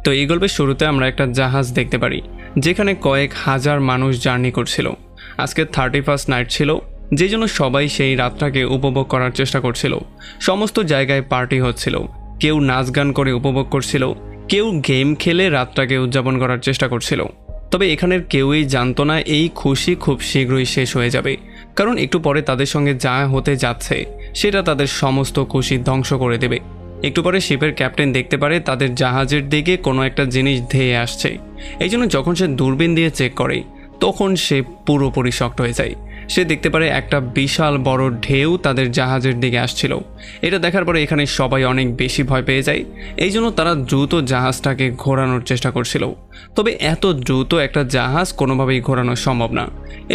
তো এই গল্পের শুরুতে আমরা একটা জাহাজ দেখতে পারি যেখানে কয়েক হাজার মানুষ জার্নি করছিল। আজকে 31st নাইট ছিল, যে জন্য সবাই সেই রাতটাকে উপভোগ করার চেষ্টা করছিল। সমস্ত জায়গায় পার্টি হচ্ছিল, কেউ নাচ গান করে উপভোগ করছিল, কেউ গেম খেলে রাতটাকে উদযাপন করার চেষ্টা করছিল। তবে এখানের কেউই জানতো না এই খুশি খুব শীঘ্রই শেষ হয়ে যাবে, কারণ একটু পরে তাদের সঙ্গে যা হতে যাচ্ছে সেটা তাদের সমস্ত খুশি ধ্বংস করে দেবে। একটু পরে শিপের ক্যাপ্টেন দেখতে পারে তাদের জাহাজের দিকে কোনো একটা জিনিস ধেয়ে আসছে। এই জন্য যখন সে দূরবীন দিয়ে চেক করে তখন সে পুরোপুরি শক্ট হয়ে যায়। সে দেখতে পারে একটা বিশাল বড় ঢেউ তাদের জাহাজের দিকে আসছিল। এটা দেখার পরে এখানে সবাই অনেক বেশি ভয় পেয়ে যায়। এই জন্য তারা দ্রুত জাহাজটাকে ঘোরানোর চেষ্টা করছিল। তবে এত দ্রুত একটা জাহাজ কোনোভাবেই ঘোরানো সম্ভব না,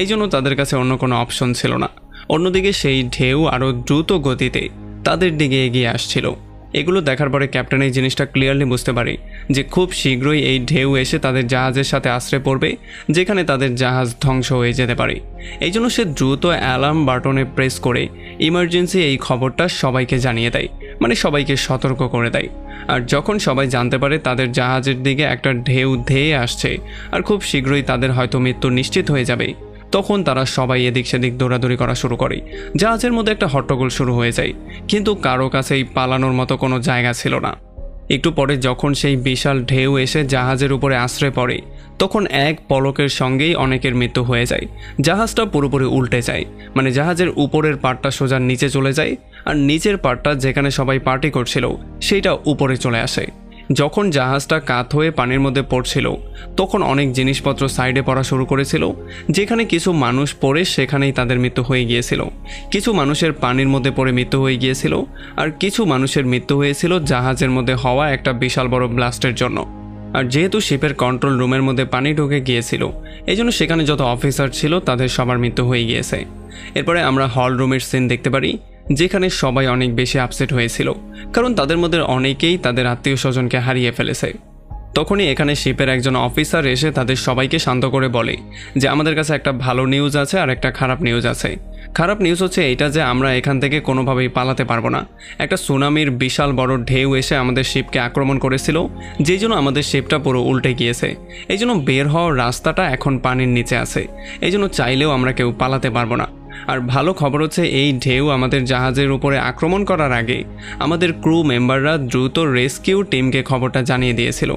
এই জন্য তাদের কাছে অন্য কোনো অপশন ছিল না। অন্যদিকে সেই ঢেউ আরও দ্রুত গতিতে তাদের দিকে এগিয়ে আসছিল। এগুলো দেখার পরে ক্যাপ্টেন এই জিনিসটা ক্লিয়ারলি বুঝতে পারে যে খুব শীঘ্রই এই ঢেউ এসে তাদের জাহাজের সাথে আশ্রে পড়বে, যেখানে তাদের জাহাজ ধ্বংস হয়ে যেতে পারে। এই জন্য সে দ্রুত অ্যালার্ম বাটনে প্রেস করে ইমার্জেন্সি এই খবরটা সবাইকে জানিয়ে দেয়, মানে সবাইকে সতর্ক করে দেয়। আর যখন সবাই জানতে পারে তাদের জাহাজের দিকে একটা ঢেউ ধেয়ে আসছে আর খুব শীঘ্রই তাদের হয়তো মৃত্যু নিশ্চিত হয়ে যাবে, তখন তারা সবাই এদিক সেদিক দৌড়াদৌড়ি করা শুরু করে। জাহাজের মধ্যে একটা হট্টগোল শুরু হয়ে যায়, কিন্তু কারো কাছেই পালানোর মতো কোনো জায়গা ছিল না। একটু পরে যখন সেই বিশাল ঢেউ এসে জাহাজের উপরে আশ্রয় পড়ে, তখন এক পলকের সঙ্গেই অনেকের মৃত্যু হয়ে যায়। জাহাজটা পুরোপুরি উল্টে যায়, মানে জাহাজের উপরের পার্টটা সোজা নিচে চলে যায় আর নিচের পার্টটা যেখানে সবাই পার্টি করছিল সেইটা উপরে চলে আসে। যখন জাহাজটা কাত হয়ে পানির মধ্যে পড়ছিল তখন অনেক জিনিসপত্র সাইডে পড়া শুরু করেছিল, যেখানে কিছু মানুষ পড়ে সেখানেই তাদের মৃত্যু হয়ে গিয়েছিল। কিছু মানুষের পানির মধ্যে পড়ে মৃত্যু হয়ে গিয়েছিল, আর কিছু মানুষের মৃত্যু হয়েছিল জাহাজের মধ্যে হওয়া একটা বিশাল বড় ব্লাস্টের জন্য। আর যেহেতু শিপের কন্ট্রোল রুমের মধ্যে পানি ঢুকে গিয়েছিল, এই জন্য সেখানে যত অফিসার ছিল তাদের সবার মৃত্যু হয়ে গিয়েছে। এরপরে আমরা হল রুমের সিন দেখতে পারি, যেখানে সবাই অনেক বেশি আপসেট হয়েছিল, কারণ তাদের মধ্যে অনেকেই তাদের আত্মীয় স্বজনকে হারিয়ে ফেলেছে। তখনই এখানে শিপের একজন অফিসার এসে তাদের সবাইকে শান্ত করে বলে যে আমাদের কাছে একটা ভালো নিউজ আছে আর একটা খারাপ নিউজ আছে। খারাপ নিউজ হচ্ছে এইটা যে আমরা এখান থেকে কোনোভাবেই পালাতে পারবো না। একটা সুনামির বিশাল বড় ঢেউ এসে আমাদের শিপকে আক্রমণ করেছিল, যেই জন্য আমাদের শিপটা পুরো উল্টে গিয়েছে। এই জন্য বের হওয়ার রাস্তাটা এখন পানির নিচে আছে, এই জন্য চাইলেও আমরা কেউ পালাতে পারবো না। আর ভালো খবর হচ্ছে এই ঢেউ আমাদের জাহাজের উপরে আক্রমণ করার আগে আমাদের ক্রু মেম্বাররা দ্রুত রেস্কিউ টিমকে খবরটা জানিয়ে দিয়েছিল,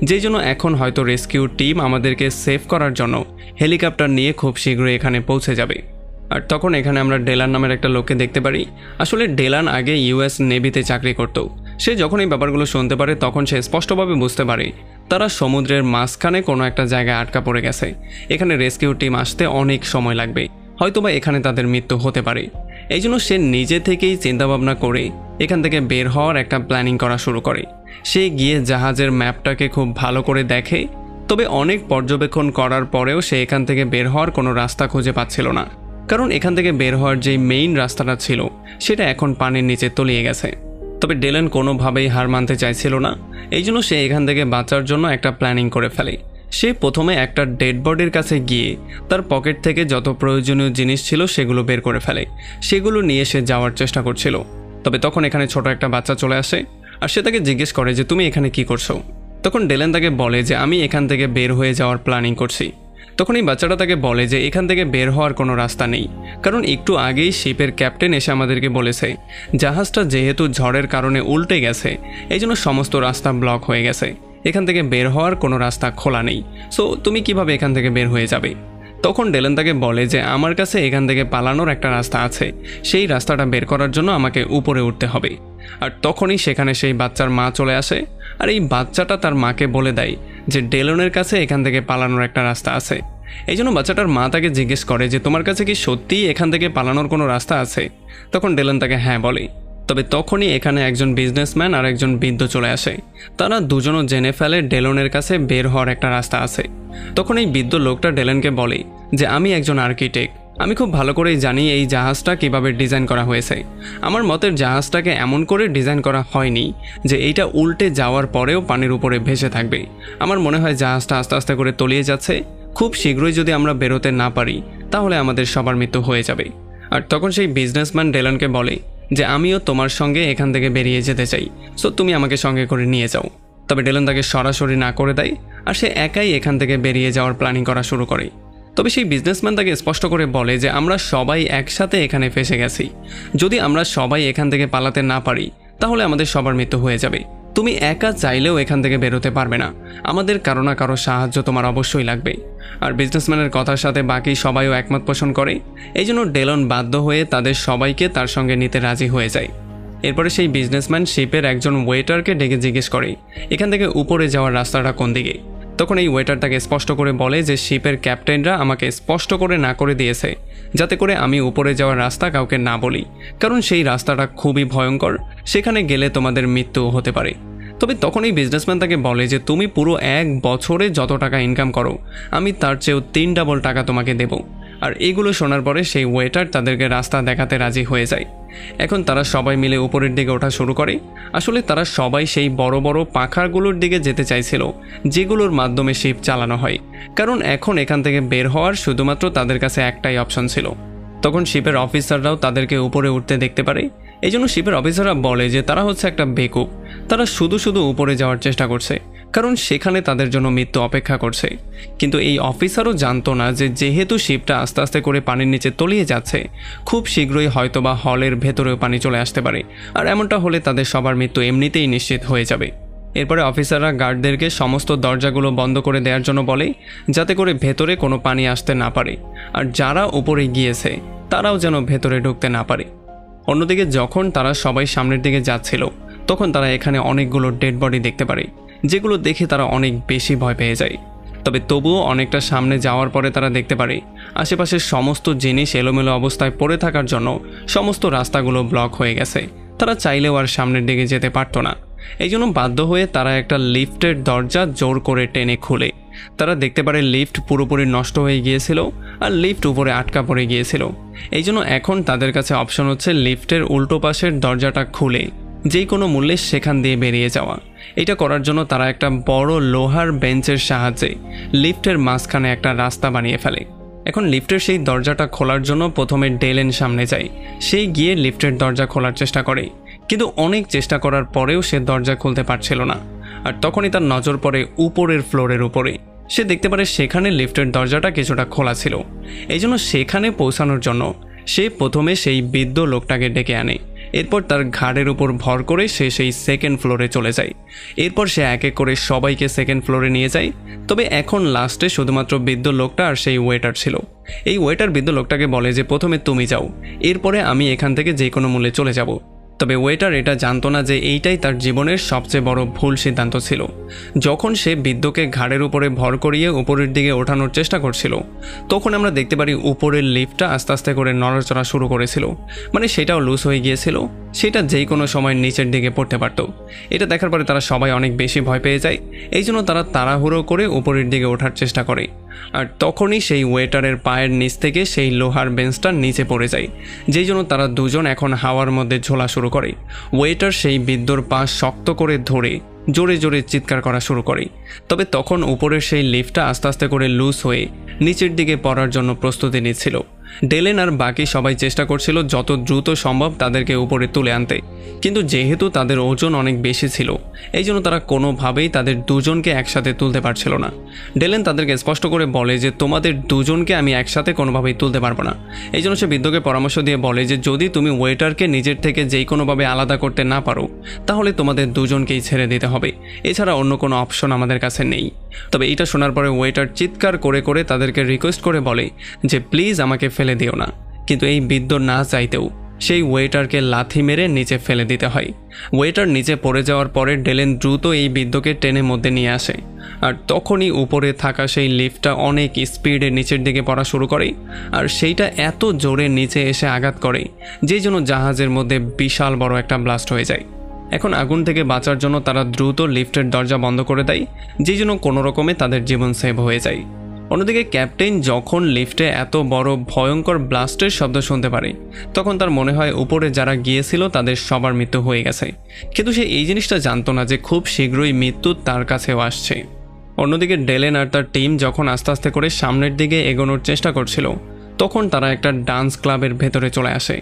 যেই জন্য এখন হয়তো রেস্কিউ টিম আমাদেরকে সেভ করার জন্য হেলিকপ্টার নিয়ে খুব শীঘ্রই এখানে পৌঁছে যাবে। আর তখন এখানে আমরা ডেলান নামের একটা লোককে দেখতে পারি। আসলে ডেলান আগে ইউএস নেভিতে চাকরি করত। সে যখন এই ব্যাপারগুলো শুনতে পারে তখন সে স্পষ্টভাবে বুঝতে পারে তারা সমুদ্রের মাঝখানে কোনো একটা জায়গায় আটকা পড়ে গেছে। এখানে রেস্কিউ টিম আসতে অনেক সময় লাগবে, হয়তোবা এখানে তাদের মৃত্যু হতে পারে। এই জন্য সে নিজে থেকেই চিন্তাভাবনা করে এখান থেকে বের হওয়ার একটা প্ল্যানিং করা শুরু করে। সে গিয়ে জাহাজের ম্যাপটাকে খুব ভালো করে দেখে, তবে অনেক পর্যবেক্ষণ করার পরেও সে এখান থেকে বের হওয়ার কোনো রাস্তা খুঁজে পাচ্ছিল না, কারণ এখান থেকে বের হওয়ার যেই মেইন রাস্তাটা ছিল সেটা এখন পানির নিচে তলিয়ে গেছে। তবে ডেলান কোনোভাবেই হার মানতে চাইছিল না, এই জন্য সে এখান থেকে বাঁচার জন্য একটা প্ল্যানিং করে ফেলে। সে প্রথমে একটা ডেড বডির কাছে গিয়ে তার পকেট থেকে যত প্রয়োজনীয় জিনিস ছিল সেগুলো বের করে ফেলে। সেগুলো নিয়ে সে যাওয়ার চেষ্টা করছিল। তবে তখন এখানে ছোট একটা বাচ্চা চলে আসে আর সে তাকে জিজ্ঞেস করে যে তুমি এখানে কি করছো। তখন ডেলান তাকে বলে যে আমি এখান থেকে বের হয়ে যাওয়ার প্ল্যানিং করছি। তখন এই বাচ্চাটা তাকে বলে যে এখান থেকে বের হওয়ার কোনো রাস্তা নেই, কারণ একটু আগেই শিপের ক্যাপ্টেন এসে আমাদেরকে বলেছে জাহাজটা যেহেতু ঝড়ের কারণে উল্টে গেছে, এই জন্য সমস্ত রাস্তা ব্লক হয়ে গেছে, এখান থেকে বের হওয়ার কোনো রাস্তা খোলা নেই। সো তুমি কিভাবে এখান থেকে বের হয়ে যাবে? তখন ডেলান তাকে বলে যে আমার কাছে এখান থেকে পালানোর একটা রাস্তা আছে, সেই রাস্তাটা বের করার জন্য আমাকে উপরে উঠতে হবে। আর তখনই সেখানে সেই বাচ্চার মা চলে আসে, আর এই বাচ্চাটা তার মাকে বলে দেয় যে ডেলনের কাছে এখান থেকে পালানোর একটা রাস্তা আছে। এই জন্য বাচ্চাটার মা তাকে জিজ্ঞেস করে যে তোমার কাছে কি সত্যিই এখান থেকে পালানোর কোনো রাস্তা আছে? তখন ডেলন তাকে হ্যাঁ বলে। তবে তখনই এখানে একজন বিজনেসম্যান আর একজন বৃদ্ধ চলে আসে। তারা দুজনও জেনে ফেলে ডেলনের কাছে বের হওয়ার একটা রাস্তা আছে। তখন এই বৃদ্ধ লোকটা ডেলনকে বলে যে আমি একজন আর্কিটেক্ট, আমি খুব ভালো করেই জানি এই জাহাজটা কিভাবে ডিজাইন করা হয়েছে। আমার মতের জাহাজটাকে এমন করে ডিজাইন করা হয়নি যে এইটা উল্টে যাওয়ার পরেও পানির উপরে ভেসে থাকবে। আমার মনে হয় জাহাজটা আস্তে আস্তে করে তলিয়ে যাচ্ছে, খুব শীঘ্রই যদি আমরা বেরোতে না পারি তাহলে আমাদের সবার মৃত্যু হয়ে যাবে। আর তখন সেই বিজনেসম্যান ডেলনকে বলে যে আমিও তোমার সঙ্গে এখান থেকে বেরিয়ে যেতে চাই, সো তুমি আমাকে সঙ্গে করে নিয়ে যাও। তবে ডেলন তাকে সরাসরি না করে দেয় আর সে একাই এখান থেকে বেরিয়ে যাওয়ার প্ল্যানিং করা শুরু করে। তবে সেই বিজনেসম্যান তাকে স্পষ্ট করে বলে যে আমরা সবাই একসাথে এখানে ফেসে গেছি, যদি আমরা সবাই এখান থেকে পালাতে না পারি তাহলে আমাদের সবার মৃত্যু হয়ে যাবে। তুমি একা চাইলেও এখান থেকে বেরোতে পারবে না, আমাদের কারো না কারো সাহায্য তোমার অবশ্যই লাগবে। আর বিজনেসম্যানের কথার সাথে বাকি সবাইও একমত পোষণ করে। এই জন্য ডেলন বাধ্য হয়ে তাদের সবাইকে তার সঙ্গে নিতে রাজি হয়ে যায়। এরপরে সেই বিজনেসম্যান শিপের একজন ওয়েটারকে ডেকে জিজ্ঞেস করে এখান থেকে উপরে যাওয়ার রাস্তাটা কোন দিকে। তখন এই ওয়েটার তাকে স্পষ্ট করে বলে যে শিপের ক্যাপ্টেনরা আমাকে স্পষ্ট করে না করে দিয়েছে যাতে করে আমি উপরে যাওয়ার রাস্তা কাউকে না বলি, কারণ সেই রাস্তাটা খুবই ভয়ঙ্কর, সেখানে গেলে তোমাদের মৃত্যুও হতে পারে। তবে তখন এই বিজনেসম্যান তাকে বলে যে তুমি পুরো 1 বছরে যত টাকা ইনকাম করো আমি তার চেয়েও 3 ডাবল টাকা তোমাকে দেব। আর এগুলো শোনার পরে সেই ওয়েটার তাদেরকে রাস্তা দেখাতে রাজি হয়ে যায়। এখন তারা সবাই মিলে উপরের দিকে ওঠা শুরু করে। আসলে তারা সবাই সেই বড় বড় পাখাগুলোর দিকে যেতে চাইছিল যেগুলোর মাধ্যমে শিপ চালানো হয়, কারণ এখন এখান থেকে বের হওয়ার শুধুমাত্র তাদের কাছে একটাই অপশন ছিল। তখন শিপের অফিসাররাও তাদেরকে উপরে উঠতে দেখতে পারে। এই জন্য শিপের অফিসাররা বলে যে তারা হচ্ছে একটা বেকুব, তারা শুধু শুধু উপরে যাওয়ার চেষ্টা করছে কারণ সেখানে তাদের জন্য মৃত্যু অপেক্ষা করছে। কিন্তু এই অফিসারও জানতো না যে যেহেতু শিপটা আস্তে আস্তে করে পানির নিচে তলিয়ে যাচ্ছে, খুব শীঘ্রই হয়তোবা হলের ভেতরেও পানি চলে আসতে পারে, আর এমনটা হলে তাদের সবার মৃত্যু এমনিতেই নিশ্চিত হয়ে যাবে। এরপরে অফিসাররা গার্ডদেরকে সমস্ত দরজাগুলো বন্ধ করে দেওয়ার জন্য বলে যাতে করে ভেতরে কোনো পানি আসতে না পারে, আর যারা উপরে গিয়েছে তারাও যেন ভেতরে ঢুকতে না পারে। অন্যদিকে যখন তারা সবাই সামনের দিকে যাচ্ছিল তখন তারা এখানে অনেকগুলো ডেড বডি দেখতে পারে, যেগুলো দেখে তারা অনেক বেশি ভয় পেয়ে যায়। তবে তবুও অনেকটা সামনে যাওয়ার পরে তারা দেখতে পারে আশেপাশের সমস্ত জিনিস এলোমেলো অবস্থায় পড়ে থাকার জন্য সমস্ত রাস্তাগুলো ব্লক হয়ে গেছে, তারা চাইলেও আর সামনের দিকে যেতে পারতো না। এই জন্য বাধ্য হয়ে তারা একটা লিফটের দরজা জোর করে টেনে খুলে। তারা দেখতে পারে লিফট পুরোপুরি নষ্ট হয়ে গিয়েছিল আর লিফট উপরে আটকা পড়ে গিয়েছিল। এই জন্য এখন তাদের কাছে অপশন হচ্ছে লিফটের উল্টো পাশের দরজাটা খুলে যেই কোনো মূল্যে সেখান দিয়ে বেরিয়ে যাওয়া। এটা করার জন্য তারা একটা বড় লোহার বেঞ্চের সাহায্যে লিফটের মাঝখানে একটা রাস্তা বানিয়ে ফেলে। এখন লিফটের সেই দরজাটা খোলার জন্য প্রথমে ডেলেন সামনে যায়, সেই গিয়ে লিফটের দরজা খোলার চেষ্টা করে, কিন্তু অনেক চেষ্টা করার পরেও সে দরজা খুলতে পারছিল না। আর তখনই তার নজর পড়ে উপরের ফ্লোরের উপরে। সে দেখতে পারে সেখানে লিফটের দরজাটা কিছুটা খোলা ছিল। এই জন্য সেখানে পৌঁছানোর জন্য সে প্রথমে সেই বৃদ্ধ লোকটাকে ডেকে আনে। এরপর তার ঘাড়ের উপর ভর করে সে সেই সেকেন্ড ফ্লোরে চলে যায়। এরপর সে এক এক করে সবাইকে সেকেন্ড ফ্লোরে নিয়ে যায়। তবে এখন লাস্টে শুধুমাত্র বৃদ্ধ লোকটা আর সেই ওয়েটার ছিল। এই ওয়েটার বৃদ্ধ লোকটাকে বলে যে প্রথমে তুমি যাও, এরপরে আমি এখান থেকে যে কোনো মূল্যে চলে যাব। তবে ওয়েটার এটা জানতো না যে এইটাই তার জীবনের সবচেয়ে বড় ভুল সিদ্ধান্ত ছিল। যখন সে বৃদ্ধকে ঘাড়ের উপরে ভর করিয়ে উপরের দিকে ওঠানোর চেষ্টা করছিল তখন আমরা দেখতে পারি উপরের লিফটটা আস্তে আস্তে করে নড়াচড়া শুরু করেছিল, মানে সেটাও লুজ হয়ে গিয়েছিল, সেটা যেই কোনো সময় নিচের দিকে পড়তে পারত। এটা দেখার পরে তারা সবাই অনেক বেশি ভয় পেয়ে যায়। এই জন্য তারা তাড়াহুড়ো করে উপরের দিকে ওঠার চেষ্টা করে। আর তখনই সেই ওয়েটারের পায়ের নিচ থেকে সেই লোহার বেঞ্চটা নিচে পড়ে যায়, যেই জন্য তারা দুজন এখন হাওয়ার মধ্যে ঝোলা শুরু করে। ওয়েটার সেই বৃদ্ধর পা শক্ত করে ধরে জোরে জোরে চিৎকার করা শুরু করে। তবে তখন উপরের সেই লিফটটা আস্তে আস্তে করে লুজ হয়ে নিচের দিকে পড়ার জন্য প্রস্তুতি নিচ্ছিল। ডেলেন আর বাকি সবাই চেষ্টা করছিল যত দ্রুত সম্ভব তাদেরকে উপরে তুলে আনতে, কিন্তু যেহেতু তাদের ওজন অনেক বেশি ছিল এই জন্য তারা কোনোভাবেই তাদের দুজনকে একসাথে তুলতে পারছিল না। ডেলেন তাদেরকে স্পষ্ট করে বলে যে তোমাদের দুজনকে আমি একসাথে কোনোভাবেই তুলতে পারবো না। এই জন্য সে বৃদ্ধকে পরামর্শ দিয়ে বলে যে যদি তুমি ওয়েটারকে নিজের থেকে যেই কোনোভাবে আলাদা করতে না পারো তাহলে তোমাদের দুজনকেই ছেড়ে দিতে হবে, এছাড়া অন্য কোনো অপশন আমাদের কাছে নেই। তবে এটা শোনার পরে ওয়েটার চিৎকার করে করে তাদেরকে রিকোয়েস্ট করে বলে যে প্লিজ আমাকে ফেলে দিও না, কিন্তু এই বৃদ্ধ না চাইতেও সেই ওয়েটারকে লাথি মেরে নিচে ফেলে দিতে হয়। ওয়েটার নিচে পড়ে যাওয়ার পরে ডেলেন দ্রুত এই বৃদ্ধকে টেনে মধ্যে নিয়ে আসে। আর তখনই উপরে থাকা সেই লিফটটা অনেক স্পিডে নিচের দিকে পড়া শুরু করে, আর সেইটা এত জোরে নিচে এসে আঘাত করে যেই জন্য জাহাজের মধ্যে বিশাল বড় একটা ব্লাস্ট হয়ে যায়। এখন আগুন থেকে বাঁচার জন্য তারা দ্রুত লিফটের দরজা বন্ধ করে দেয়, যেই জন্য কোনো রকমে তাদের জীবন সেভ হয়ে যায়। অন্যদিকে ক্যাপ্টেন যখন লিফটে এত বড় ভয়ঙ্কর ব্লাস্টের শব্দ শুনতে পারে তখন তার মনে হয় উপরে যারা গিয়েছিল তাদের সবার মৃত্যু হয়ে গেছে, কিন্তু সে এই জিনিসটা জানতো না যে খুব শীঘ্রই মৃত্যু তার কাছেও আসছে। অন্যদিকে ডেলেন আর তার টিম যখন আস্তে আস্তে করে সামনের দিকে এগোনোর চেষ্টা করছিল তখন তারা একটা ডান্স ক্লাবের ভেতরে চলে আসে।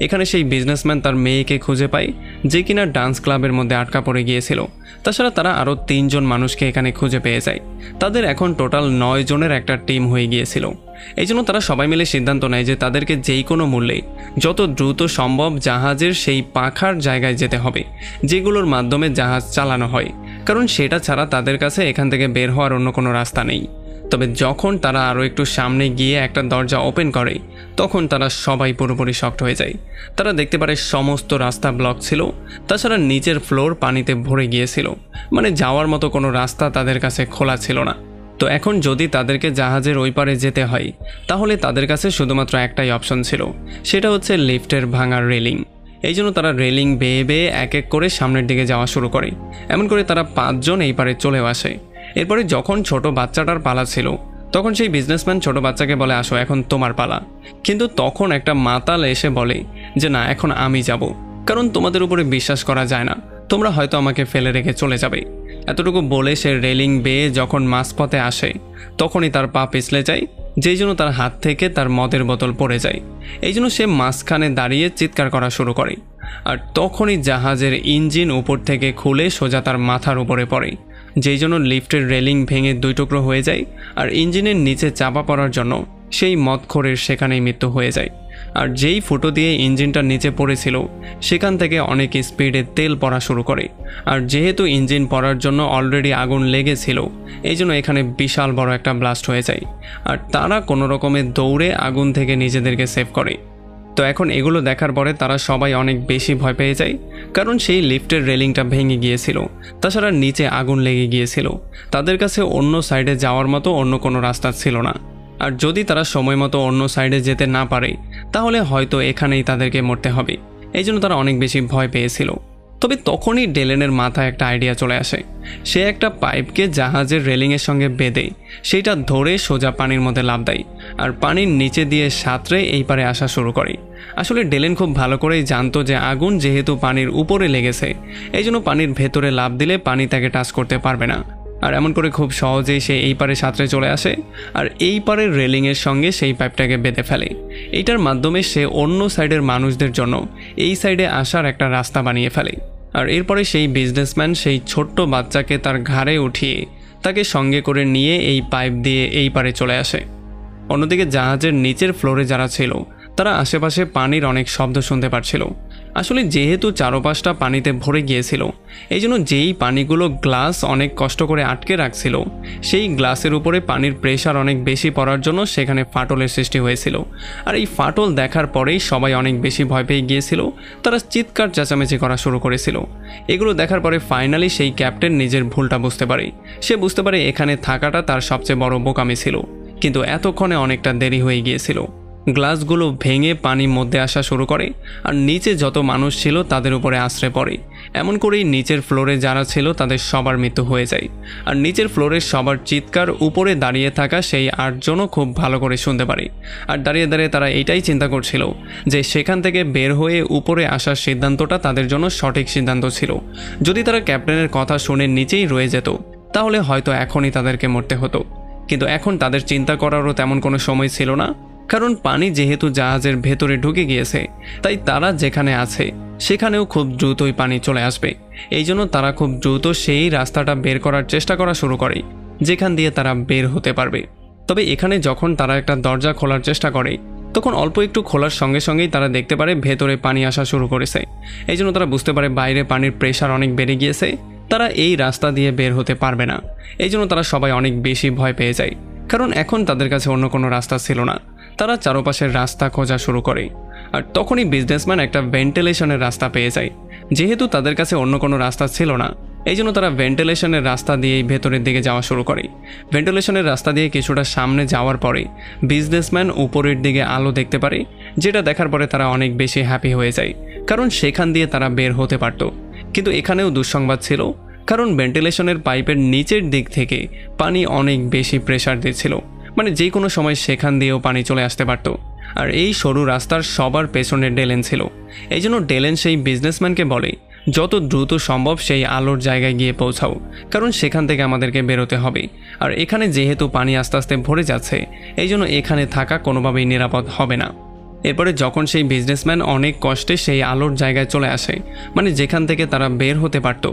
এখানে সেই বিজনেসম্যান তার মেয়েকে খুঁজে পায়, যে কিনা ডান্স ক্লাবের মধ্যে আটকা পড়ে গিয়েছিল। তাছাড়া তারা আরও 3 জন মানুষকে এখানে খুঁজে পেয়ে যায়। তাদের এখন টোটাল 9 জনের একটা টিম হয়ে গিয়েছিল। এই জন্য তারা সবাই মিলে সিদ্ধান্ত নেয় যে তাদেরকে যেই কোনো মূল্যে যত দ্রুত সম্ভব জাহাজের সেই পাখার জায়গায় যেতে হবে, যেগুলোর মাধ্যমে জাহাজ চালানো হয়, কারণ সেটা ছাড়া তাদের কাছে এখান থেকে বের হওয়ার অন্য কোনো রাস্তা নেই। তবে যখন তারা আরও একটু সামনে গিয়ে একটা দরজা ওপেন করে, তখন তারা সবাই পুরোপুরি শক্ট হয়ে যায়। তারা দেখতে পারে সমস্ত রাস্তা ব্লক ছিল, তাছাড়া নিচের ফ্লোর পানিতে ভরে গিয়েছিল, মানে যাওয়ার মতো কোনো রাস্তা তাদের কাছে খোলা ছিল না। তো এখন যদি তাদেরকে জাহাজের ওই পারে যেতে হয়, তাহলে তাদের কাছে শুধুমাত্র একটাই অপশন ছিল, সেটা হচ্ছে লিফটের ভাঙার রেলিং। এই জন্য তারা রেলিং বেয়ে বেয়ে এক এক করে সামনের দিকে যাওয়া শুরু করে। এমন করে তারা 5 জন এই পারে চলেও আসে। এরপরে যখন ছোট বাচ্চাটার পালা ছিল, তখন সেই বিজনেসম্যান ছোট বাচ্চাকে বলে, আসো এখন তোমার পালা। কিন্তু তখন একটা মাতাল এসে বলে যে না, এখন আমি যাব, কারণ তোমাদের উপরে বিশ্বাস করা যায় না, তোমরা হয়তো আমাকে ফেলে রেখে চলে যাবে। এতটুকু বলে সে রেলিং বেয়ে যখন মাঝপথে আসে, তখনই তার পা পিছলে যায়, যেই জন্য তার হাত থেকে তার মদের বোতল পড়ে যায়। এই জন্য সে মাঝখানে দাঁড়িয়ে চিৎকার করা শুরু করে। আর তখনই জাহাজের ইঞ্জিন উপর থেকে খুলে সোজা তার মাথার উপরে পড়ে, যেই জন্য লিফটের রেলিং ভেঙে 2 টুকরো হয়ে যায়। আর ইঞ্জিনের নিচে চাপা পড়ার জন্য সেই মদখোরের সেখানেই মৃত্যু হয়ে যায়। আর যেই ফুটো দিয়ে ইঞ্জিনটা নিচে পড়েছিল, সেখান থেকে অনেক স্পিডে তেল পড়া শুরু করে। আর যেহেতু ইঞ্জিন পড়ার জন্য অলরেডি আগুন লেগেছিল, এই জন্য এখানে বিশাল বড় একটা ব্লাস্ট হয়ে যায়। আর তারা কোনো রকমে দৌড়ে আগুন থেকে নিজেদেরকে সেভ করে। তো এখন এগুলো দেখার পরে তারা সবাই অনেক বেশি ভয় পেয়ে যায়, কারণ সেই লিফটের রেলিংটা ভেঙে গিয়েছিল, তাছাড়া নিচে আগুন লেগে গিয়েছিল। তাদের কাছে অন্য সাইডে যাওয়ার মতো অন্য কোনো রাস্তা ছিল না। আর যদি তারা সময় মতো অন্য সাইডে যেতে না পারে, তাহলে হয়তো এখানেই তাদেরকে মরতে হবে। এই জন্য তারা অনেক বেশি ভয় পেয়েছিল। তবে তখনই ডেলেনের মাথায় একটা আইডিয়া চলে আসে। সে একটা পাইপকে জাহাজের রেলিংয়ের সঙ্গে বেঁধে সেইটা ধরে সোজা পানির মধ্যে লাফ দেয়, আর পানির নিচে দিয়ে সাঁতরে এই পারে আসা শুরু করে। আসলে ডেলেন খুব ভালো করেই জানতো যে আগুন যেহেতু পানির উপরে লেগেছে, এই জন্য পানির ভেতরে লাফ দিলে পানি তাকে টাচ করতে পারবে না। আর এমন করে খুব সহজেই সে এই পারে সাঁতরে চলে আসে, আর এই পারের রেলিংয়ের সঙ্গে সেই পাইপটাকে বেঁধে ফেলে। এইটার মাধ্যমে সে অন্য সাইডের মানুষদের জন্য এই সাইডে আসার একটা রাস্তা বানিয়ে ফেলে। আর এরপরে সেই বিজনেসম্যান সেই ছোট্ট বাচ্চাকে তার ঘাড়ে উঠিয়ে তাকে সঙ্গে করে নিয়ে এই পাইপ দিয়ে এই পারে চলে আসে। অন্যদিকে জাহাজের নিচের ফ্লোরে যারা ছিল, তারা আশেপাশে পানির অনেক শব্দ শুনতে পাচ্ছিল। আসলে যেহেতু চারপাশটা পানিতে ভরে গিয়েছিল, এই জন্য যেই পানিগুলো গ্লাস অনেক কষ্ট করে আটকে রাখছিল, সেই গ্লাসের উপরে পানির প্রেশার অনেক বেশি পড়ার জন্য সেখানে ফাটলের সৃষ্টি হয়েছিল। আর এই ফাটল দেখার পরেই সবাই অনেক বেশি ভয় পেয়ে গিয়েছিল। তারা চিৎকার চেঁচামেচি করা শুরু করেছিল। এগুলো দেখার পরে ফাইনালি সেই ক্যাপ্টেন নিজের ভুলটা বুঝতে পারে। সে বুঝতে পারে এখানে থাকাটা তার সবচেয়ে বড় বোকামি ছিল, কিন্তু এতক্ষণে অনেকটা দেরি হয়ে গিয়েছিল। গ্লাসগুলো ভেঙে পানির মধ্যে আসা শুরু করে, আর নিচে যত মানুষ ছিল তাদের উপরে আশ্রে পড়ে। এমন করেই নিচের ফ্লোরে যারা ছিল তাদের সবার মৃত্যু হয়ে যায়। আর নিচের ফ্লোরের সবার চিৎকার উপরে দাঁড়িয়ে থাকা সেই 8 জনও খুব ভালো করে শুনতে পারে। আর দাঁড়িয়ে দাঁড়িয়ে তারা এইটাই চিন্তা করছিল যে সেখান থেকে বের হয়ে উপরে আসার সিদ্ধান্তটা তাদের জন্য সঠিক সিদ্ধান্ত ছিল। যদি তারা ক্যাপ্টেনের কথা শুনে নিচেই রয়ে যেত, তাহলে হয়তো এখনই তাদেরকে মরতে হতো। কিন্তু এখন তাদের চিন্তা করারও তেমন কোনো সময় ছিল না, কারণ পানি যেহেতু জাহাজের ভেতরে ঢুকে গিয়েছে, তাই তারা যেখানে আছে সেখানেও খুব দ্রুতই পানি চলে আসবে। এই জন্য তারা খুব দ্রুত সেই রাস্তাটা বের করার চেষ্টা করা শুরু করে, যেখান দিয়ে তারা বের হতে পারবে। তবে এখানে যখন তারা একটা দরজা খোলার চেষ্টা করে, তখন অল্প একটু খোলার সঙ্গে সঙ্গেই তারা দেখতে পারে ভেতরে পানি আসা শুরু করেছে। এই জন্য তারা বুঝতে পারে বাইরে পানির প্রেশার অনেক বেড়ে গিয়েছে, তারা এই রাস্তা দিয়ে বের হতে পারবে না। এই জন্য তারা সবাই অনেক বেশি ভয় পেয়ে যায়, কারণ এখন তাদের কাছে অন্য কোনো রাস্তা ছিল না। তারা চারপাশের রাস্তা খোঁজা শুরু করে। আর তখনই বিজনেসম্যান একটা ভেন্টিলেশনের রাস্তা পেয়ে যায়। যেহেতু তাদের কাছে অন্য কোনো রাস্তা ছিল না, এই জন্য তারা ভেন্টিলেশনের রাস্তা দিয়েই ভেতরের দিকে যাওয়া শুরু করে। ভেন্টিলেশনের রাস্তা দিয়ে কিছুটা সামনে যাওয়ার পরে বিজনেসম্যান উপরের দিকে আলো দেখতে পারে, যেটা দেখার পরে তারা অনেক বেশি হ্যাপি হয়ে যায়, কারণ সেখান দিয়ে তারা বের হতে পারত। কিন্তু এখানেও দুঃসংবাদ ছিল, কারণ ভেন্টিলেশনের পাইপের নিচের দিক থেকে পানি অনেক বেশি প্রেশার দিচ্ছিল, মানে যে কোনো সময় সেখান দিয়েও পানি চলে আসতে পারত। আর এই সরু রাস্তার সবার পেছনে ডেলেন ছিল। এই জন্য ডেলেন সেই বিজনেসম্যানকে বলে, যত দ্রুত সম্ভব সেই আলোর জায়গায় গিয়ে পৌঁছাও, কারণ সেখান থেকে আমাদেরকে বেরোতে হবে। আর এখানে যেহেতু পানি আস্তে আস্তে ভরে যাচ্ছে, এই জন্য এখানে থাকা কোনোভাবেই নিরাপদ হবে না। এরপরে যখন সেই বিজনেসম্যান অনেক কষ্টে সেই আলোর জায়গায় চলে আসে, মানে যেখান থেকে তারা বের হতে পারত,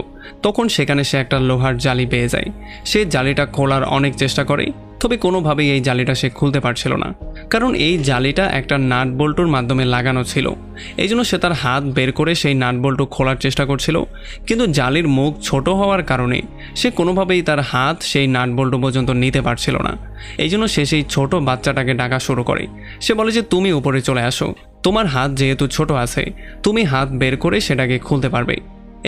তখন সেখানে সে একটা লোহার জালি পেয়ে যায়। সে জালিটা খোলার অনেক চেষ্টা করে, তবে কোনোভাবেই এই জালিটা সে খুলতে পারছিল না, কারণ এই জালিটা একটা নাট বল্টুর মাধ্যমে লাগানো ছিল। এই জন্য সে তার হাত বের করে সেই নাট বল্টু খোলার চেষ্টা করছিল, কিন্তু জালির মুখ ছোট হওয়ার কারণে সে কোনোভাবেই তার হাত সেই নাট বল্টু পর্যন্ত নিতে পারছিল না। এই জন্য সে সেই ছোট বাচ্চাটাকে ডাকা শুরু করে। সে বলে যে তুমি উপরে চলে আসো, তোমার হাত যেহেতু ছোট আছে, তুমি হাত বের করে সেটাকে খুলতে পারবে।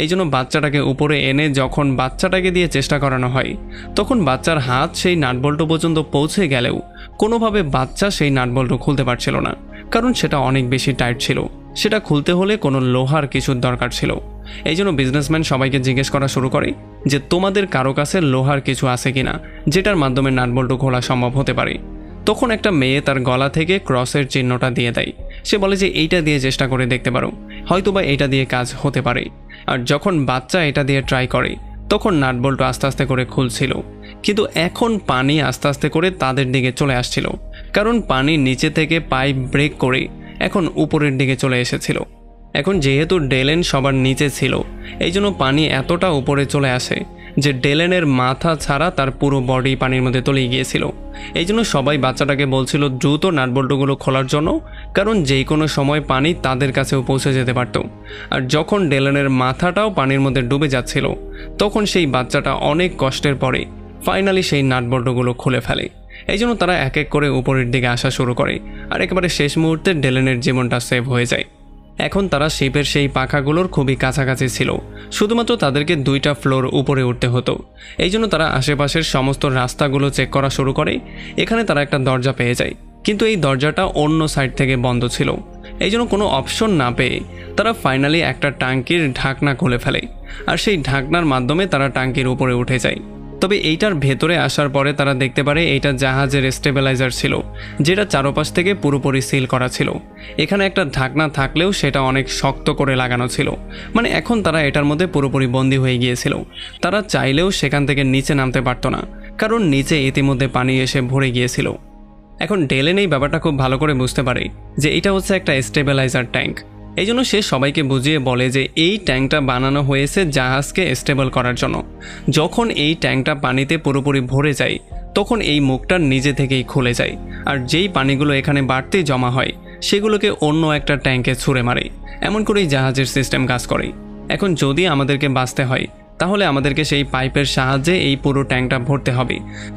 এই জন্য বাচ্চাটাকে উপরে এনে যখন বাচ্চাটাকে দিয়ে চেষ্টা করানো হয়, তখন বাচ্চার হাত সেই নাটবল্টু পর্যন্ত পৌঁছে গেলেও কোনোভাবে বাচ্চা সেই নাটবল্টু খুলতে পারছিল না, কারণ সেটা অনেক বেশি টাইট ছিল। সেটা খুলতে হলে কোনো লোহার কিছুর দরকার ছিল। এই জন্য বিজনেসম্যান সবাইকে জিজ্ঞেস করা শুরু করে যে তোমাদের কারো কাছে লোহার কিছু আছে কিনা, যেটার মাধ্যমে নাটবল্টু খোলা সম্ভব হতে পারে। তখন একটা মেয়ে তার গলা থেকে ক্রসের চিহ্নটা দিয়ে দেয়। সে বলে যে এইটা দিয়ে চেষ্টা করে দেখতে পারো, হয়তোবা এইটা দিয়ে কাজ হতে পারে। আর যখন বাচ্চা এটা দিয়ে ট্রাই করে, তখন নাটবল্টু আস্তে আস্তে করে খুলছিল, কিন্তু এখন পানি আস্তে আস্তে করে তাদের দিকে চলে আসছিল, কারণ পানি নিচে থেকে পাইপ ব্রেক করে এখন উপরের দিকে চলে এসেছিল। এখন যেহেতু ডেলেন সবার নিচে ছিল, এই জন্য পানি এতটা উপরে চলে আসে যে ডেলেনের মাথা ছাড়া তার পুরো বডি পানির মধ্যে তলিয়ে গিয়েছিল। এই জন্য সবাই বাচ্চাটাকে বলছিল দ্রুত নাটবল্টুগুলো খোলার জন্য, কারণ যেই কোনো সময় পানি তাদের কাছেও পৌঁছে যেতে পারত। আর যখন ডেলেনের মাথাটাও পানির মধ্যে ডুবে যাচ্ছিল, তখন সেই বাচ্চাটা অনেক কষ্টের পরে ফাইনালি সেই নাটবল্টুগুলো খুলে ফেলে। এই জন্য তারা এক এক করে উপরের দিকে আসা শুরু করে, আর একেবারে শেষ মুহূর্তে ডেলেনের জীবনটা সেভ হয়ে যায়। এখন তারা শিপের সেই পাখাগুলোর খুবই কাছাকাছি ছিল, শুধুমাত্র তাদেরকে 2টা ফ্লোর উপরে উঠতে হতো। এই জন্য তারা আশেপাশের সমস্ত রাস্তাগুলো চেক করা শুরু করে। এখানে তারা একটা দরজা পেয়ে যায়, কিন্তু এই দরজাটা অন্য সাইড থেকে বন্ধ ছিল। এই জন্য কোনো অপশন না পেয়ে তারা ফাইনালি একটা ট্যাঙ্কির ঢাকনা খুলে ফেলে, আর সেই ঢাকনার মাধ্যমে তারা ট্যাঙ্কির উপরে উঠে যায়। তবে এইটার ভেতরে আসার পরে তারা দেখতে পারে এইটা জাহাজের স্টেবিলাইজার ছিল, যেটা চারপাশ থেকে পুরোপুরি সিল করা ছিল। এখানে একটা ঢাকনা থাকলেও সেটা অনেক শক্ত করে লাগানো ছিল, মানে এখন তারা এটার মধ্যে পুরোপুরি বন্দী হয়ে গিয়েছিল। তারা চাইলেও সেখান থেকে নিচে নামতে পারতো না, কারণ নিচে ইতিমধ্যে পানি এসে ভরে গিয়েছিল। এখন ডেলেন এই ব্যাপারটা খুব ভালো করে বুঝতে পারে যে এটা হচ্ছে একটা স্টেবিলাইজার ট্যাঙ্ক। এই জন্য সে সবাইকে বুঝিয়ে বলে যে এই ট্যাঙ্কটা বানানো হয়েছে জাহাজকে স্টেবল করার জন্য। যখন এই ট্যাঙ্কটা পানিতে পুরোপুরি ভরে যায়, তখন এই মুখটা নিজে থেকেই খুলে যায়, আর যেই পানিগুলো এখানে বাড়তি জমা হয় সেগুলোকে অন্য একটা ট্যাঙ্কে ছুঁড়ে মারে। এমন করেই জাহাজের সিস্টেম কাজ করে। এখন যদি আমাদেরকে বাঁচতে হয়, তাহলে আমাদেরকে সেই পাইপের সাহায্যে এই পুরো ট্যাঙ্কটা ভরতে হবে।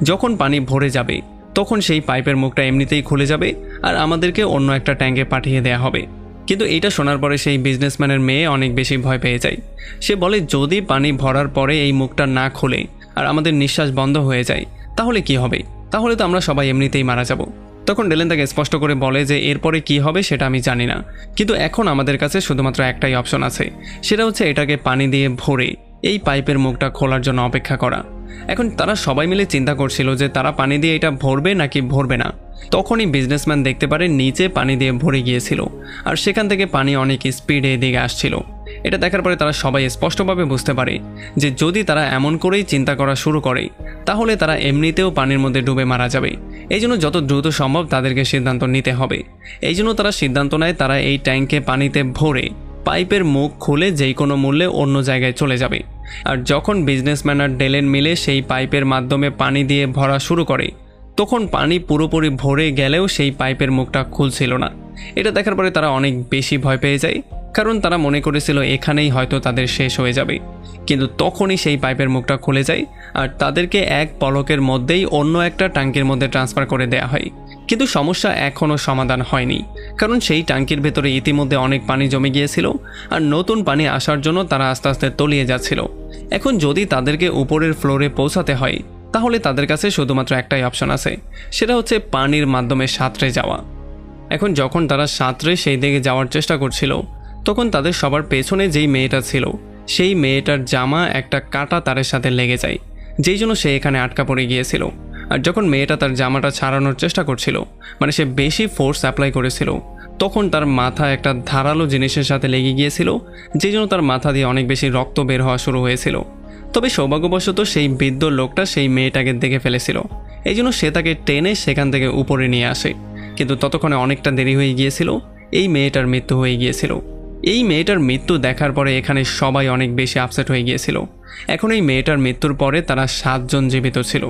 যখন পানি ভরে যাবে, তখন সেই পাইপের মুখটা এমনিতেই খুলে যাবে, আর আমাদেরকে অন্য একটা ট্যাঙ্কে পাঠিয়ে দেওয়া হবে। কিন্তু এটা শোনার পরে সেই বিজনেসম্যানের মেয়ে অনেক বেশি ভয় পেয়ে যায়। সে বলে যদি পানি ভরার পরে এই মুখটা না খুলে আর আমাদের নিঃশ্বাস বন্ধ হয়ে যায়, তাহলে কি হবে? তাহলে তো আমরা সবাই এমনিতেই মারা যাব। তখন ডেলেন তাকে স্পষ্ট করে বলে যে এরপরে কি হবে সেটা আমি জানি না, কিন্তু এখন আমাদের কাছে শুধুমাত্র একটাই অপশন আছে, সেটা হচ্ছে এটাকে পানি দিয়ে ভরে এই পাইপের মুখটা খোলার জন্য অপেক্ষা করা। এখন তারা সবাই মিলে চিন্তা করছিল যে তারা পানি দিয়ে এটা ভরবে নাকি ভরবে না। তখনই বিজনেসম্যান দেখতে পারে নিচে পানি দিয়ে ভরে গিয়েছিল, আর সেখান থেকে পানি অনেক স্পিডে এদিকে আসছিল। এটা দেখার পরে তারা সবাই স্পষ্টভাবে বুঝতে পারে যে যদি তারা এমন করেই চিন্তা করা শুরু করে, তাহলে তারা এমনিতেও পানির মধ্যে ডুবে মারা যাবে। এই জন্য যত দ্রুত সম্ভব তাদেরকে সিদ্ধান্ত নিতে হবে। এই জন্য তারা সিদ্ধান্ত নেয় তারা এই ট্যাঙ্কে পানিতে ভরে পাইপের মুখ খুলে যেই কোনো মূল্যে অন্য জায়গায় চলে যাবে। আর যখন বিজনেসম্যান আর ডেলেন মিলে সেই পাইপের মাধ্যমে পানি দিয়ে ভরা শুরু করে, তখন পানি পুরোপুরি ভরে গেলেও সেই পাইপের মুখটা খুলছিল না। এটা দেখার পরে তারা অনেক বেশি ভয় পেয়ে যায়, কারণ তারা মনে করেছিল এখানেই হয়তো তাদের শেষ হয়ে যাবে। কিন্তু তখনই সেই পাইপের মুখটা খুলে যায়, আর তাদেরকে এক পলকের মধ্যেই অন্য একটা ট্যাঙ্কির মধ্যে ট্রান্সফার করে দেওয়া হয়। কিন্তু সমস্যা এখনও সমাধান হয়নি, কারণ সেই ট্যাঙ্কির ভেতরে ইতিমধ্যে অনেক পানি জমে গিয়েছিল, আর নতুন পানি আসার জন্য তারা আস্তে আস্তে তলিয়ে যাচ্ছিল। এখন যদি তাদেরকে উপরের ফ্লোরে পৌঁছাতে হয়, তাহলে তাদের কাছে শুধুমাত্র একটাই অপশন আছে, সেটা হচ্ছে পানির মাধ্যমে সাঁতরে যাওয়া। এখন যখন তারা সাঁতরে সেই দিকে যাওয়ার চেষ্টা করছিল, তখন তাদের সবার পেছনে যেই মেয়েটা ছিল, সেই মেয়েটার জামা একটা কাটা তারের সাথে লেগে যায়, যেই জন্য সে এখানে আটকা পড়ে গিয়েছিল। আর যখন মেয়েটা তার জামাটা ছাড়ানোর চেষ্টা করছিল, মানে সে বেশি ফোর্স অ্যাপ্লাই করেছিল, তখন তার মাথা একটা ধারালো জিনিসের সাথে লেগে গিয়েছিল, যে জন্য তার মাথা দিয়ে অনেক বেশি রক্ত বের হওয়া শুরু হয়েছিল। তবে সৌভাগ্যবশত সেই বৃদ্ধ লোকটা সেই মেয়েটাকে দেখে ফেলেছিল, এই জন্য সে তাকে টেনে সেখান থেকে উপরে নিয়ে আসে। কিন্তু ততক্ষণে অনেকটা দেরি হয়ে গিয়েছিল, এই মেয়েটার মৃত্যু হয়ে গিয়েছিল। এই মেয়েটার মৃত্যু দেখার পরে এখানে সবাই অনেক বেশি আপসেট হয়ে গিয়েছিল। এখন এই মেয়েটার মৃত্যুর পরে তারা 7 জন জীবিত ছিল।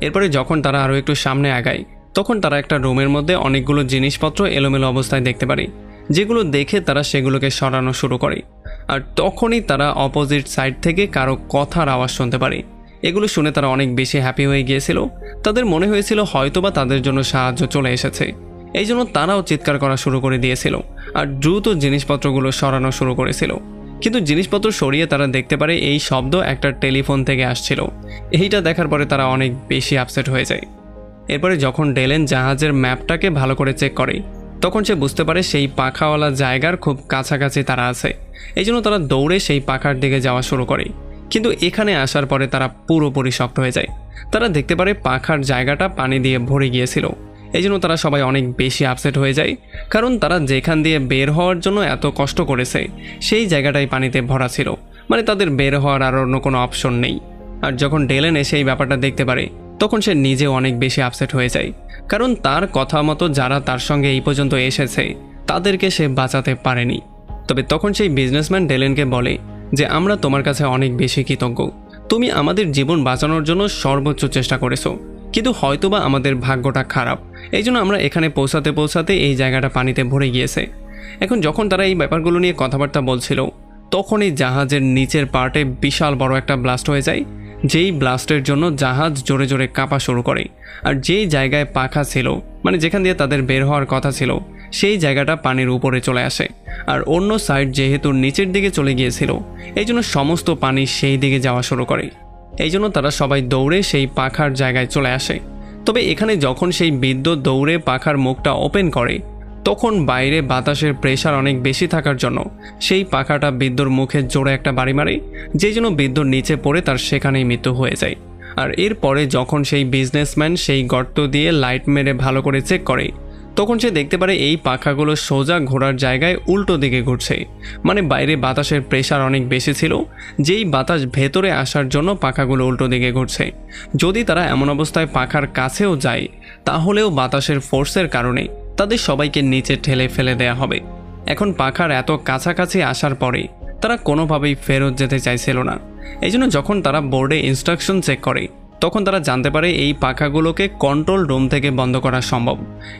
এরপরে যখন তারা আরও একটু সামনে আগায়, তখন তারা একটা রুমের মধ্যে অনেকগুলো জিনিসপত্র এলোমেলো অবস্থায় দেখতে পারে, যেগুলো দেখে তারা সেগুলোকে সরানো শুরু করে। আর তখনই তারা অপোজিট সাইড থেকে কারো কথার আওয়াজ শুনতে পারে। এগুলো শুনে তারা অনেক বেশি হ্যাপি হয়ে গিয়েছিল। তাদের মনে হয়েছিল হয়তোবা তাদের জন্য সাহায্য চলে এসেছে, এই জন্য তারাও চিৎকার করা শুরু করে দিয়েছিল আর দ্রুত জিনিসপত্রগুলো সরানো শুরু করেছিল। কিন্তু জিনিসপত্র সরিয়ে তারা দেখতে পারে এই শব্দ একটা টেলিফোন থেকে আসছিল। এইটা দেখার পরে তারা অনেক বেশি আপসেট হয়ে যায়। এরপরে যখন ডেলেন জাহাজের ম্যাপটাকে ভালো করে চেক করে, তখন সে বুঝতে পারে সেই পাখাওয়ালা জায়গার খুব কাছাকাছি তারা আছে। এই জন্য তারা দৌড়ে সেই পাখার দিকে যাওয়া শুরু করে। কিন্তু এখানে আসার পরে তারা পুরোপুরি শক্ট হয়ে যায়। তারা দেখতে পারে পাখার জায়গাটা পানি দিয়ে ভরে গিয়েছিল। এই জন্য তারা সবাই অনেক বেশি আপসেট হয়ে যায়, কারণ তারা যেখান দিয়ে বের হওয়ার জন্য এত কষ্ট করেছে সেই জায়গাটাই পানিতে ভরা ছিল। মানে তাদের বের হওয়ার আর অন্য কোনো অপশন নেই। আর যখন ডেলেন এসে এই ব্যাপারটা দেখতে পারে, তখন সে নিজেও অনেক বেশি আপসেট হয়ে যায়, কারণ তার কথা মতো যারা তার সঙ্গে এই পর্যন্ত এসেছে তাদেরকে সে বাঁচাতে পারেনি। তবে তখন সেই বিজনেসম্যান ডেলেনকে বলে যে আমরা তোমার কাছে অনেক বেশি কৃতজ্ঞ। তুমি আমাদের জীবন বাঁচানোর জন্য সর্বোচ্চ চেষ্টা করেছো, কিন্তু হয়তোবা আমাদের ভাগ্যটা খারাপ, এই জন্য আমরা এখানে পৌঁছাতে পৌঁছাতে এই জায়গাটা পানিতে ভরে গিয়েছে। এখন যখন তারা এই ব্যাপারগুলো নিয়ে কথাবার্তা বলছিল, তখন এই জাহাজের নিচের পার্টে বিশাল বড় একটা ব্লাস্ট হয়ে যায়, যেই ব্লাস্টের জন্য জাহাজ জোরে জোরে কাঁপা শুরু করে। আর যেই জায়গায় পাখা ছিল, মানে যেখান দিয়ে তাদের বের হওয়ার কথা ছিল, সেই জায়গাটা পানির উপরে চলে আসে। আর অন্য সাইড যেহেতু নিচের দিকে চলে গিয়েছিল, এই জন্য সমস্ত পানি সেই দিকে যাওয়া শুরু করে। এই জন্য তারা সবাই দৌড়ে সেই পাখার জায়গায় চলে আসে। তবে এখানে যখন সেই বিদ্যুৎ দৌড়ে পাখার মুখটা ওপেন করে, তখন বাইরে বাতাসের প্রেশার অনেক বেশি থাকার জন্য সেই পাখাটা বিদ্যুৎ মুখে জোরে একটা বাড়ি মারে, যেই জন্য বিদ্যুৎ নিচে পড়ে তার সেখানেই মৃত্যু হয়ে যায়। আর এরপরে যখন সেই বিজনেসম্যান সেই গর্ত দিয়ে লাইট মেরে ভালো করে চেক করে, তখন সে দেখতে পারে এই পাখাগুলো সোজা ঘোরার জায়গায় উল্টো দিকে ঘুরছে। মানে বাইরে বাতাসের প্রেশার অনেক বেশি ছিল, যেই বাতাস ভেতরে আসার জন্য পাখাগুলো উল্টো দিকে ঘুরছে। যদি তারা এমন অবস্থায় পাখার কাছেও যায়, তাহলেও বাতাসের ফোর্সের কারণে তাদের সবাইকে নিচে ঠেলে ফেলে দেয়া হবে। এখন পাখার এত কাছাকাছি আসার পরে তারা কোনোভাবেই ফেরত যেতে চাইছিল না। এই জন্য যখন তারা বোর্ডে ইনস্ট্রাকশন চেক করে, তখন তারা জানতে পারে এই পাখাগুলোকে কন্ট্রোল রুম থেকে বন্ধ করা সম্ভব।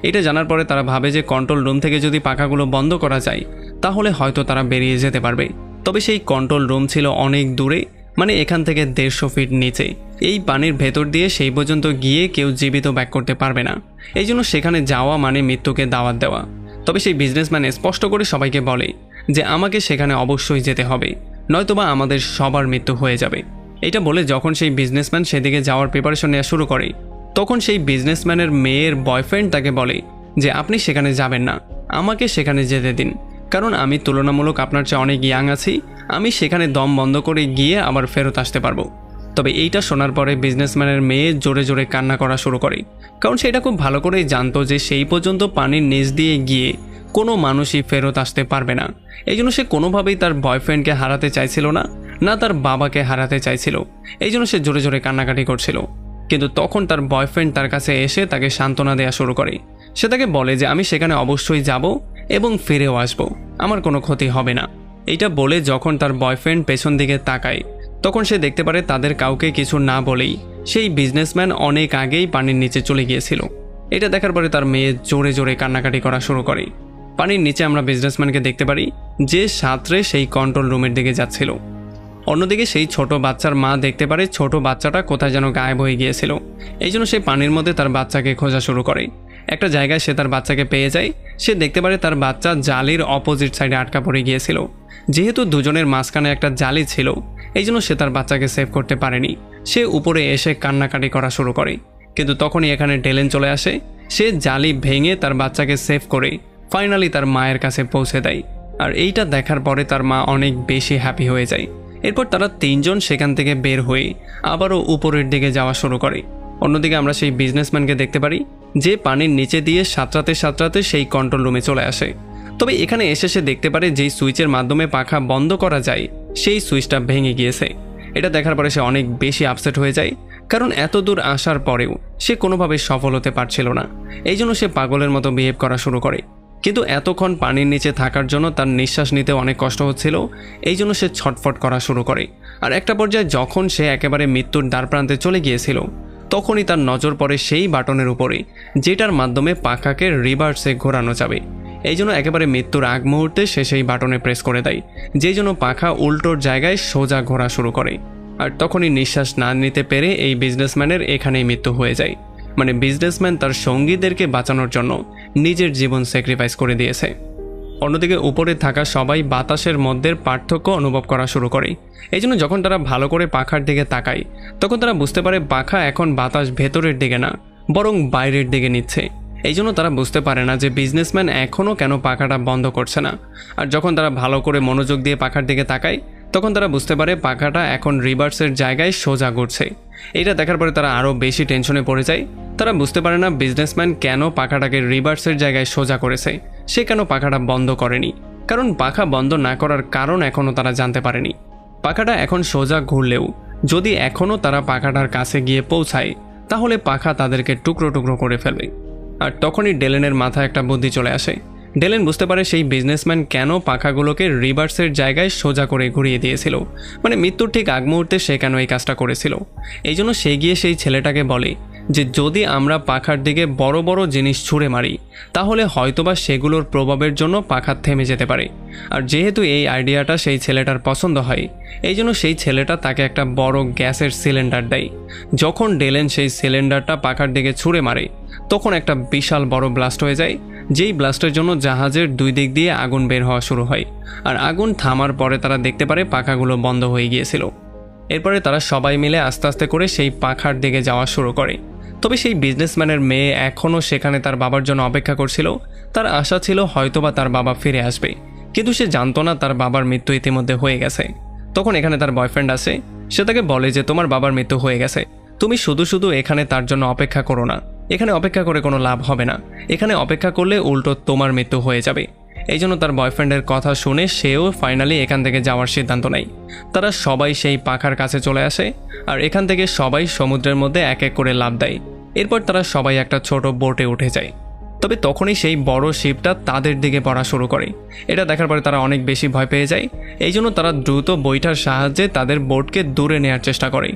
এটা জানার পরে তারা ভাবে যে কন্ট্রোল রুম থেকে যদি পাখাগুলো বন্ধ করা যায়, তাহলে হয়তো তারা বেরিয়ে যেতে পারবে। তবে সেই কন্ট্রোল রুম ছিল অনেক দূরে, মানে এখান থেকে 150 ফিট নিচে। এই পানির ভেতর দিয়ে সেই পর্যন্ত গিয়ে কেউ জীবিত ব্যাক করতে পারবে না। এই জন্য সেখানে যাওয়া মানে মৃত্যুকে দাওয়াত দেওয়া। তবে সেই বিজনেসম্যান স্পষ্ট করে সবাইকে বলে যে আমাকে সেখানে অবশ্যই যেতে হবে, নয়তোবা আমাদের সবার মৃত্যু হয়ে যাবে। এটা বলে যখন সেই বিজনেসম্যান সেদিকে যাওয়ার প্রিপারেশন নেওয়া শুরু করে, তখন সেই বিজনেসম্যানের মেয়ের বয়ফ্রেন্ড তাকে বলে যে আপনি সেখানে যাবেন না, আমাকে সেখানে যেতে দিন, কারণ আমি তুলনামূলক আপনার চেয়ে অনেক ইয়াং আছি, আমি সেখানে দম বন্ধ করে গিয়ে আবার ফেরত আসতে পারবো। তবে এইটা শোনার পরে বিজনেসম্যানের মেয়ে জোরে জোরে কান্না করা শুরু করে, কারণ সেটা খুব ভালো করেই জানতো যে সেই পর্যন্ত পানির নিচ দিয়ে গিয়ে কোনো মানুষই ফেরত আসতে পারবে না। এই জন্য সে কোনোভাবেই তার বয়ফ্রেন্ডকে হারাতে চাইছিল না, না তার বাবাকে হারাতে চাইছিল। এই জন্য সে জোরে জোরে কান্নাকাটি করছিল। কিন্তু তখন তার বয়ফ্রেন্ড তার কাছে এসে তাকে সান্ত্বনা দেওয়া শুরু করে। সে তাকে বলে যে আমি সেখানে অবশ্যই যাব এবং ফিরেও আসব, আমার কোনো ক্ষতি হবে না। এইটা বলে যখন তার বয়ফ্রেন্ড পেছন দিকে তাকায়, তখন সে দেখতে পারে তাদের কাউকে কিছু না বলেই সেই বিজনেসম্যান অনেক আগেই পানির নিচে চলে গিয়েছিল। এটা দেখার পরে তার মেয়ে জোরে জোরে কান্নাকাটি করা শুরু করে। পানির নিচে আমরা বিজনেসম্যানকে দেখতে পারি যে সাঁতরে সেই কন্ট্রোল রুমের দিকে যাচ্ছিল। অন্যদিকে সেই ছোট বাচ্চার মা দেখতে পারে ছোট বাচ্চাটা কোথায় যেন গায়েব হয়ে গিয়েছিল। এই জন্য সে পানির মধ্যে তার বাচ্চাকে খোঁজা শুরু করে। একটা জায়গায় সে তার বাচ্চাকে পেয়ে যায়। সে দেখতে পারে তার বাচ্চা জালির অপোজিট সাইডে আটকা পড়ে গিয়েছিল। যেহেতু দুজনের মাঝখানে একটা জালি ছিল, এই জন্য সে তার বাচ্চাকে সেভ করতে পারেনি। সে উপরে এসে কান্নাকাটি করা শুরু করে। কিন্তু তখনই এখানে ডেলেন চলে আসে। সে জালি ভেঙে তার বাচ্চাকে সেভ করে ফাইনালি তার মায়ের কাছে পৌঁছে দেয়। আর এইটা দেখার পরে তার মা অনেক বেশি হ্যাপি হয়ে যায়। এরপর তারা তিনজন সেখান থেকে বের হয়ে আবারও উপরের দিকে যাওয়া শুরু করে। অন্যদিকে আমরা সেই বিজনেসম্যানকে দেখতে পারি যে পানির নিচে দিয়ে সাঁতরাতে সাঁতরাতে সেই কন্ট্রোল রুমে চলে আসে। তবে এখানে এসে সে দেখতে পারে যেই সুইচের মাধ্যমে পাখা বন্ধ করা যায় সেই সুইচটা ভেঙে গিয়েছে। এটা দেখার পরে সে অনেক বেশি আপসেট হয়ে যায়, কারণ এত দূর আসার পরেও সে কোনোভাবে সফল হতে পারছিল না। এই জন্য সে পাগলের মতো বিহেভ করা শুরু করে। কিন্তু এতক্ষণ পানির নিচে থাকার জন্য তার নিঃশ্বাস নিতে অনেক কষ্ট হচ্ছিল, এই জন্য সে ছটফট করা শুরু করে। আর একটা পর্যায়ে যখন সে একেবারে মৃত্যুর দ্বারপ্রান্তে চলে গিয়েছিল, তখনই তার নজর পড়ে সেই বাটনের উপরে যেটার মাধ্যমে পাখাকে রিভার্সে ঘোরানো যাবে। এই জন্য একেবারে মৃত্যুর আগ মুহূর্তে সে সেই বাটনে প্রেস করে দেয়, যেই জন্য পাখা উল্টোর জায়গায় সোজা ঘোরা শুরু করে। আর তখনই নিঃশ্বাস না নিতে পেরে এই বিজনেসম্যানের এখানেই মৃত্যু হয়ে যায়। মানে বিজনেসম্যান তার সঙ্গীদেরকে বাঁচানোর জন্য নিজের জীবন স্যাক্রিফাইস করে দিয়েছে। অন্যদিকে উপরে থাকা সবাই বাতাসের মধ্যে পার্থক্য অনুভব করা শুরু করে। এই জন্য যখন তারা ভালো করে পাখার দিকে তাকায়, তখন তারা বুঝতে পারে পাখা এখন বাতাস ভেতরের দিকে না, বরং বাইরের দিকে নিচ্ছে। এই জন্য তারা বুঝতে পারে না যে বিজনেসম্যান এখনও কেন পাখাটা বন্ধ করছে না। আর যখন তারা ভালো করে মনোযোগ দিয়ে পাখার দিকে তাকায়, তখন তারা বুঝতে পারে পাখাটা এখন রিভার্সের জায়গায় সোজা ঘুরছে। এটা দেখার পরে তারা আরও বেশি টেনশনে পড়ে যায়। তারা বুঝতে পারে না বিজনেসম্যান কেন পাখাটাকে রিভার্সের জায়গায় সোজা করেছে, সে কেন পাখাটা বন্ধ করেনি। কারণ পাখা বন্ধ না করার কারণ এখনও তারা জানতে পারেনি। পাখাটা এখন সোজা ঘুরলেও যদি এখনও তারা পাখাটার কাছে গিয়ে পৌঁছায়, তাহলে পাখা তাদেরকে টুকরো টুকরো করে ফেলবে। আর তখনই ডেলেনের মাথায় একটা বুদ্ধি চলে আসে। ডেলেন বুঝতে পারে সেই বিজনেসম্যান কেন পাখাগুলোকে রিভার্সের জায়গায় সোজা করে ঘুরিয়ে দিয়েছিল, মানে মৃত্যুর ঠিক আগ মুহূর্তে সে কেন এই কাজটা করেছিল। এই জন্য সে গিয়ে সেই ছেলেটাকে বলে যে যদি আমরা পাখার দিকে বড় বড় জিনিস ছুঁড়ে মারি, তাহলে হয়তোবা সেগুলোর প্রভাবের জন্য পাখা থেমে যেতে পারে। আর যেহেতু এই আইডিয়াটা সেই ছেলেটার পছন্দ হয়, এই জন্য সেই ছেলেটা তাকে একটা বড় গ্যাসের সিলিন্ডার দেয়। যখন ডেলেন সেই সিলিন্ডারটা পাখার দিকে ছুঁড়ে মারে, তখন একটা বিশাল বড় ব্লাস্ট হয়ে যায়, যেই ব্লাস্টের জন্য জাহাজের দুই দিক দিয়ে আগুন বের হওয়া শুরু হয়। আর আগুন থামার পরে তারা দেখতে পারে পাখাগুলো বন্ধ হয়ে গিয়েছিল। এরপরে তারা সবাই মিলে আস্তে আস্তে করে সেই পাখার দিকে যাওয়া শুরু করে। তবে সেই বিজনেসম্যানের মেয়ে এখনও সেখানে তার বাবার জন্য অপেক্ষা করছিল। তার আশা ছিল হয়তোবা তার বাবা ফিরে আসবে, কিন্তু সে জানতো না তার বাবার মৃত্যু ইতিমধ্যে হয়ে গেছে। তখন এখানে তার বয়ফ্রেন্ড আসে, সে তাকে বলে যে তোমার বাবার মৃত্যু হয়ে গেছে, তুমি শুধু শুধু এখানে তার জন্য অপেক্ষা করো না, এখানে অপেক্ষা করে কোনো লাভ হবে না, এখানে অপেক্ষা করলে উল্টো তোমার মৃত্যু হয়ে যাবে। এই জন্য তার বয়ফ্রেন্ডের কথা শুনে সেও ফাইনালি এখান থেকে যাওয়ার সিদ্ধান্ত নেয়। তারা সবাই সেই পাখার কাছে চলে আসে, আর এখান থেকে সবাই সমুদ্রের মধ্যে এক এক করে লাফ দেয়। এরপর তারা সবাই একটা ছোট বোটে উঠে যায়। তবে তখনই সেই বড় শিপটা তাদের দিকে পড়া শুরু করে। এটা দেখার পরে তারা অনেক বেশি ভয় পেয়ে যায়। এই জন্য তারা দ্রুত বইটার সাহায্যে তাদের বোটকে দূরে নেওয়ার চেষ্টা করে।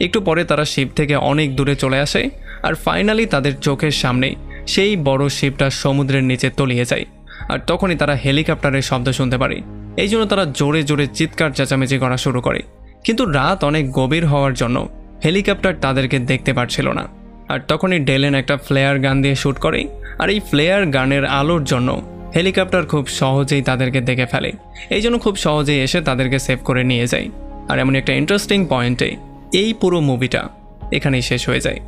একটু পরে তারা শিপ থেকে অনেক দূরে চলে আসে, আর ফাইনালি তাদের চোখের সামনে সেই বড় শিপটা সমুদ্রের নিচে তলিয়ে যায়। আর তখনই তারা হেলিকপ্টারের শব্দ শুনতে পারে। এই জন্য তারা জোরে জোরে চিৎকার চেঁচামেচি করা শুরু করে। কিন্তু রাত অনেক গভীর হওয়ার জন্য হেলিকপ্টার তাদেরকে দেখতে পারছিল না। আর তখনই ডেলেন একটা ফ্লেয়ার গান দিয়ে শ্যুট করে, আর এই ফ্লেয়ার গানের আলোর জন্য হেলিকপ্টার খুব সহজেই তাদেরকে দেখে ফেলে। এই জন্য খুব সহজেই এসে তাদেরকে সেভ করে নিয়ে যায়। আর এমন একটা ইন্টারেস্টিং পয়েন্টে এই পুরো মুভিটা এখানেই শেষ হয়ে যায়।